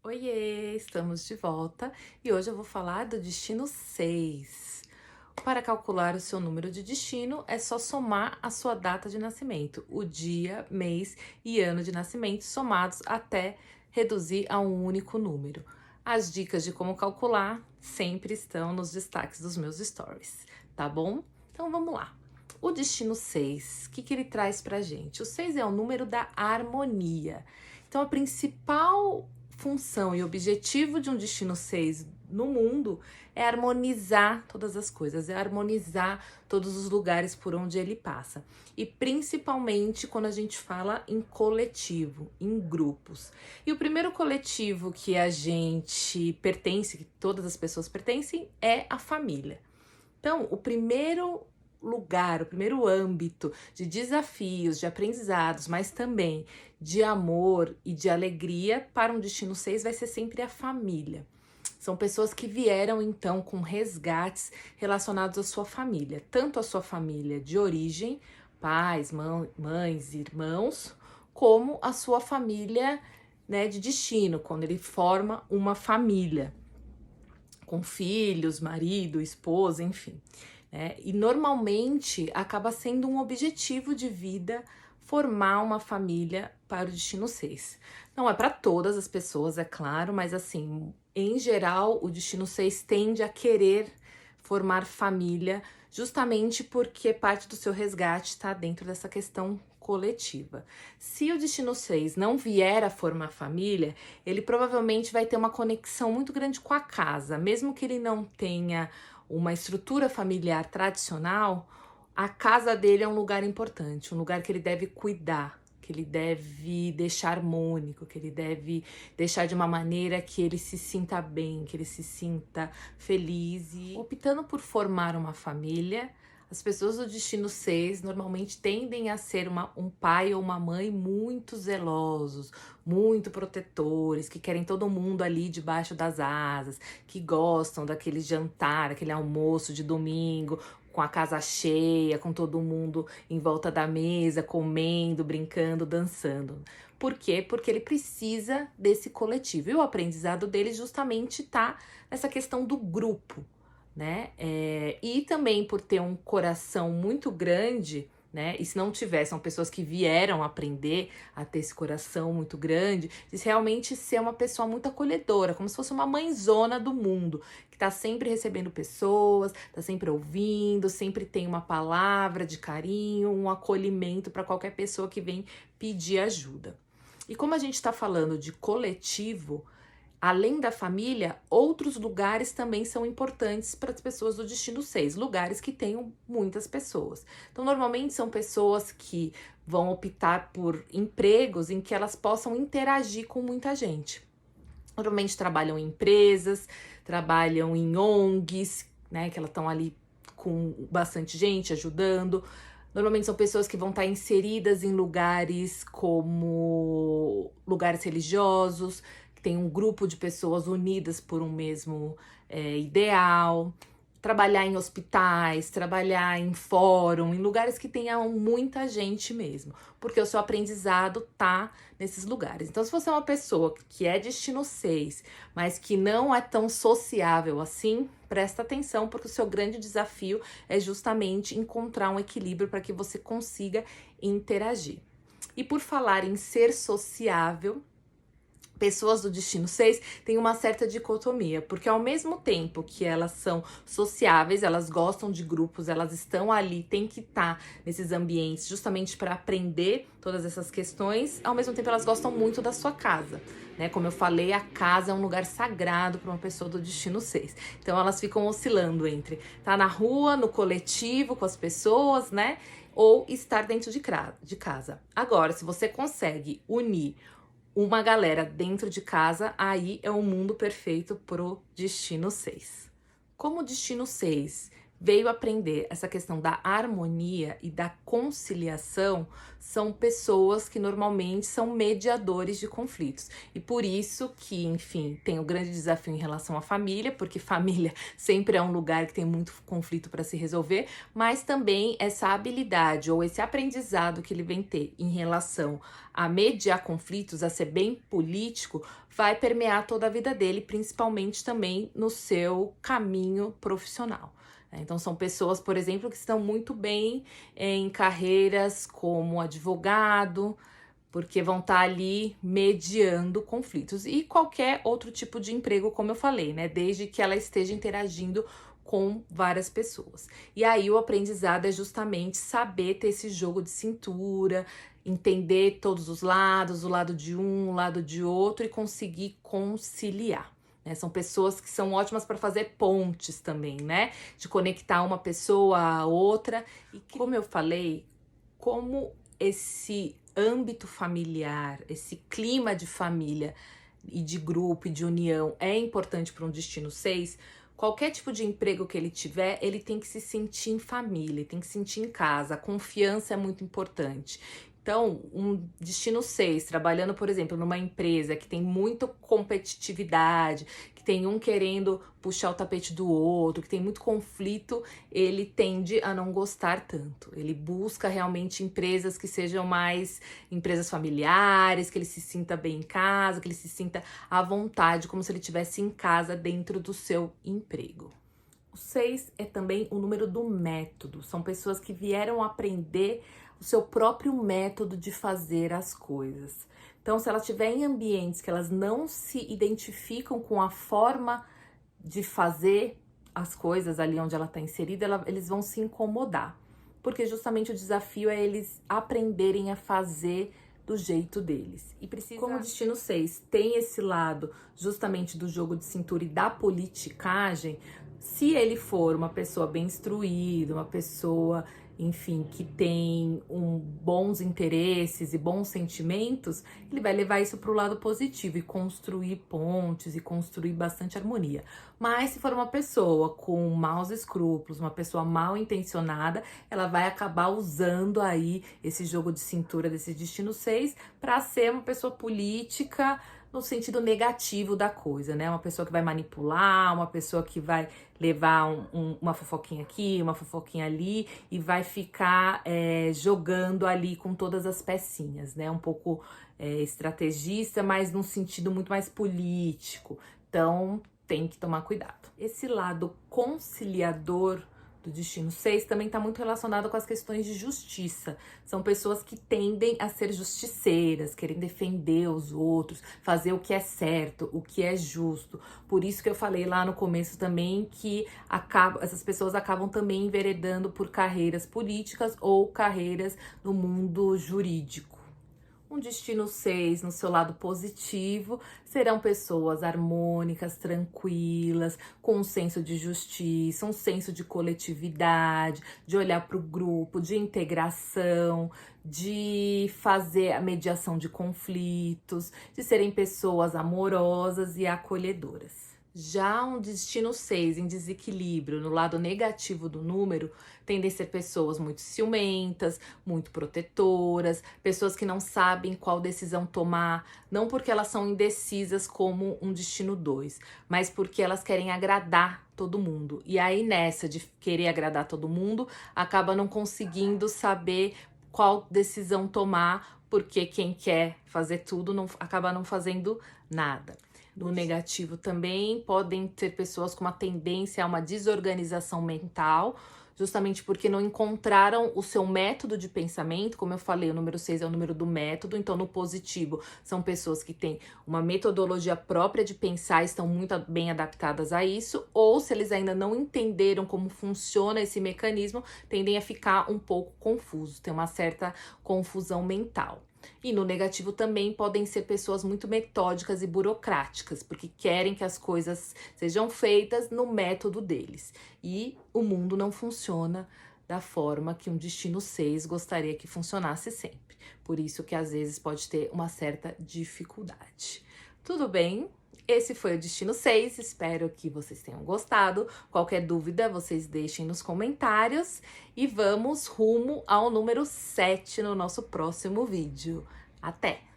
Oiê, estamos de volta e hoje eu vou falar do destino 6. Para calcular o seu número de destino, é só somar a sua data de nascimento, o dia, mês e ano de nascimento somados até reduzir a um único número. As dicas de como calcular sempre estão nos destaques dos meus stories, tá bom? Então vamos lá. O destino 6, o que ele traz pra gente? O 6 é o número da harmonia. Então, a principal função e objetivo de um destino 6 no mundo é harmonizar todas as coisas, é harmonizar todos os lugares por onde ele passa. E principalmente quando a gente fala em coletivo, em grupos. E o primeiro coletivo que a gente pertence, que todas as pessoas pertencem, é a família. Então, o primeiro lugar, o primeiro âmbito de desafios, de aprendizados, mas também de amor e de alegria para um destino 6 vai ser sempre a família. São pessoas que vieram então com resgates relacionados à sua família, tanto a sua família de origem, pais, mães, irmãos, como a sua família, né, de destino, quando ele forma uma família com filhos, marido, esposa, enfim. Né? E normalmente acaba sendo um objetivo de vida formar uma família para o destino 6. Não é para todas as pessoas, é claro, mas assim, em geral, o destino 6 tende a querer formar família justamente porque parte do seu resgate está dentro dessa questão coletiva. Se o destino 6 não vier a formar família, ele provavelmente vai ter uma conexão muito grande com a casa, mesmo que ele não tenha uma estrutura familiar tradicional, a casa dele é um lugar importante, um lugar que ele deve cuidar, que ele deve deixar harmônico, que ele deve deixar de uma maneira que ele se sinta bem, que ele se sinta feliz. E optando por formar uma família, as pessoas do destino 6 normalmente tendem a ser um pai ou uma mãe muito zelosos, muito protetores, que querem todo mundo ali debaixo das asas, que gostam daquele jantar, aquele almoço de domingo, com a casa cheia, com todo mundo em volta da mesa, comendo, brincando, dançando. Por quê? Porque ele precisa desse coletivo. E o aprendizado dele justamente está nessa questão do grupo, né? E também por ter um coração muito grande, né? E se não tiver, são pessoas que vieram aprender a ter esse coração muito grande, de realmente ser uma pessoa muito acolhedora, como se fosse uma mãezona do mundo, que tá sempre recebendo pessoas, tá sempre ouvindo, sempre tem uma palavra de carinho, um acolhimento para qualquer pessoa que vem pedir ajuda. E como a gente está falando de coletivo, além da família, outros lugares também são importantes para as pessoas do destino 6, lugares que tenham muitas pessoas. Então, normalmente são pessoas que vão optar por empregos em que elas possam interagir com muita gente. Normalmente trabalham em empresas, trabalham em ONGs, né, que elas estão ali com bastante gente ajudando. Normalmente são pessoas que vão estar inseridas em lugares como lugares religiosos, que tem um grupo de pessoas unidas por um mesmo ideal. Trabalhar em hospitais, trabalhar em fórum, em lugares que tenham muita gente mesmo, porque o seu aprendizado tá nesses lugares. Então, se você é uma pessoa que é destino 6, mas que não é tão sociável assim, presta atenção, porque o seu grande desafio é justamente encontrar um equilíbrio para que você consiga interagir. E por falar em ser sociável, pessoas do destino 6 têm uma certa dicotomia, porque ao mesmo tempo que elas são sociáveis, elas gostam de grupos, elas estão ali, tem que estar nesses ambientes justamente para aprender todas essas questões, ao mesmo tempo elas gostam muito da sua casa. Né? Como eu falei, a casa é um lugar sagrado para uma pessoa do destino 6. Então elas ficam oscilando entre estar na rua, no coletivo, com as pessoas, né? Ou estar dentro de casa. Agora, se você consegue unir uma galera dentro de casa, aí é o mundo perfeito pro destino 6. Como o destino 6 veio aprender essa questão da harmonia e da conciliação, são pessoas que normalmente são mediadores de conflitos. E por isso que, enfim, tem um grande desafio em relação à família, porque família sempre é um lugar que tem muito conflito para se resolver, mas também essa habilidade ou esse aprendizado que ele vem ter em relação a mediar conflitos, a ser bem político, vai permear toda a vida dele, principalmente também no seu caminho profissional. Então, são pessoas, por exemplo, que estão muito bem em carreiras como advogado, porque vão estar ali mediando conflitos. E qualquer outro tipo de emprego, como eu falei, né? Desde que ela esteja interagindo com várias pessoas. E aí, o aprendizado é justamente saber ter esse jogo de cintura, entender todos os lados, o lado de um, o lado de outro e conseguir conciliar. São pessoas que são ótimas para fazer pontes também, né? De conectar uma pessoa à outra. E como eu falei, como esse âmbito familiar, esse clima de família e de grupo e de união é importante para um destino 6, qualquer tipo de emprego que ele tiver, ele tem que se sentir em família, tem que se sentir em casa. A confiança é muito importante. Então, um destino 6, trabalhando, por exemplo, numa empresa que tem muita competitividade, que tem um querendo puxar o tapete do outro, que tem muito conflito, ele tende a não gostar tanto. Ele busca realmente empresas que sejam mais empresas familiares, que ele se sinta bem em casa, que ele se sinta à vontade, como se ele estivesse em casa dentro do seu emprego. O 6 é também o número do método. São pessoas que vieram aprender o seu próprio método de fazer as coisas. Então, se ela estiver em ambientes que elas não se identificam com a forma de fazer as coisas ali onde ela está inserida, eles vão se incomodar. Porque justamente o desafio é eles aprenderem a fazer do jeito deles. E precisa... Como o destino 6 tem esse lado justamente do jogo de cintura e da politicagem, se ele for uma pessoa bem instruída, uma pessoa, enfim, que tem bons interesses e bons sentimentos, ele vai levar isso para o lado positivo e construir pontes e construir bastante harmonia. Mas se for uma pessoa com maus escrúpulos, uma pessoa mal intencionada, ela vai acabar usando aí esse jogo de cintura desse destino 6 para ser uma pessoa política no sentido negativo da coisa, né? Uma pessoa que vai manipular, uma pessoa que vai levar uma fofoquinha aqui, uma fofoquinha ali e vai ficar jogando ali com todas as pecinhas, né? Um pouco estrategista, mas num sentido muito mais político. Então, tem que tomar cuidado. Esse lado conciliador do destino 6 também está muito relacionado com as questões de justiça. São pessoas que tendem a ser justiceiras, querem defender os outros, fazer o que é certo, o que é justo. Por isso que eu falei lá no começo também que essas pessoas acabam também enveredando por carreiras políticas ou carreiras no mundo jurídico. Um destino 6, no seu lado positivo, serão pessoas harmônicas, tranquilas, com um senso de justiça, um senso de coletividade, de olhar para o grupo, de integração, de fazer a mediação de conflitos, de serem pessoas amorosas e acolhedoras. Já um destino 6 em desequilíbrio, no lado negativo do número, tendem a ser pessoas muito ciumentas, muito protetoras, pessoas que não sabem qual decisão tomar, não porque elas são indecisas como um destino 2, mas porque elas querem agradar todo mundo. E aí nessa de querer agradar todo mundo, acaba não conseguindo saber qual decisão tomar, porque quem quer fazer tudo acaba não fazendo nada. No negativo também podem ter pessoas com uma tendência a uma desorganização mental, justamente porque não encontraram o seu método de pensamento. Como eu falei, o número 6 é o número do método, então no positivo são pessoas que têm uma metodologia própria de pensar e estão muito bem adaptadas a isso, ou se eles ainda não entenderam como funciona esse mecanismo, tendem a ficar um pouco confusos, tem uma certa confusão mental. E no negativo também podem ser pessoas muito metódicas e burocráticas, porque querem que as coisas sejam feitas no método deles. E o mundo não funciona da forma que um destino 6 gostaria que funcionasse sempre. Por isso que às vezes pode ter uma certa dificuldade. Tudo bem? esse foi o Destino 6, espero que vocês tenham gostado. Qualquer dúvida, vocês deixem nos comentários. E vamos rumo ao número 7 no nosso próximo vídeo. Até!